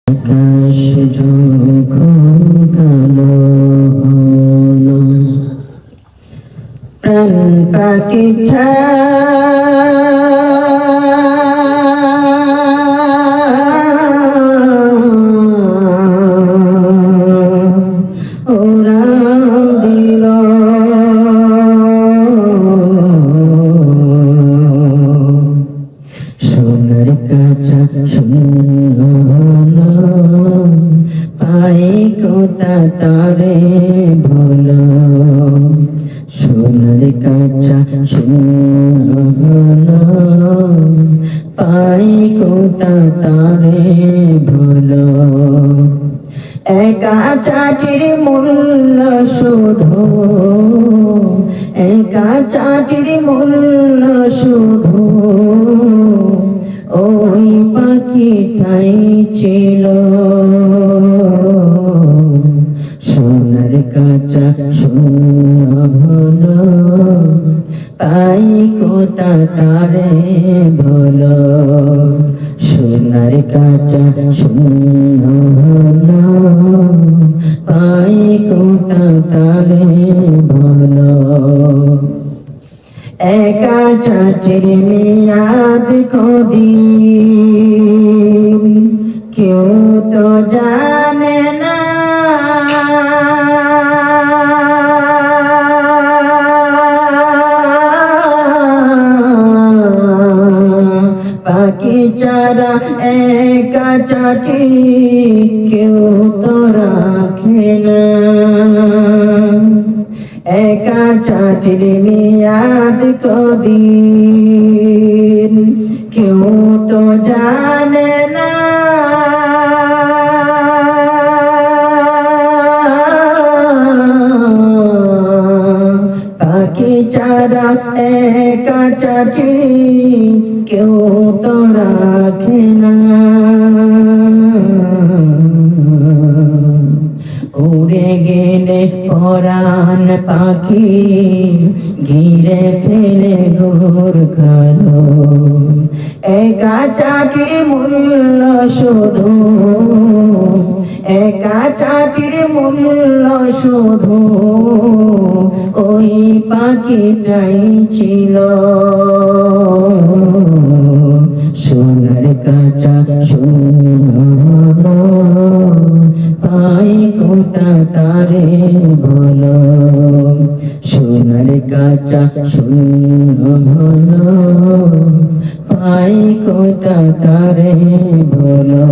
আকাশ যখন কালো হলো, প্রাণ পাখিটা উড়াল দিল। সোনার কাঁচা শূন্য হলো, পাই কোথা তারে ভোলো। সোনার কাঁচা শূন্য হলো, পাই কোথা তারে ভোলো। একা চাটির মূল্য শুধু, একা চাটির মূল্য শুধু ওই পাখিটাই ছিল। সোনার কাঁচা শূন্য হলো, পাই কোথা তারে ভোলো। সোনার কাঁচা শূন্য হলো, পাই কোথা তারে ভোলো। একা চাচির মেয়াদ কদিন কেউ তো জানে না। পাখি চারা একা চাটি কেউ তো রাখে না। একা চাচির মেয়াদ কদিন কেউ তো জানে না। পাখি চারা একা চাটি কেউ তো রাখে না। উড়ে গেলে পরাণ পাখি ঘিরে ফেলে ঘুর খালো। একা চাটির মূল্য শুধু, একা চাটির মূল্য শুধু ওই পাখিটাই ছিল। সোনার কাঁচা শূন্য হলো, পাই কোথা তারে ভোলো। সোনার কাঁচা শূন্য হলো, পাই কোথা তারে ভোলো।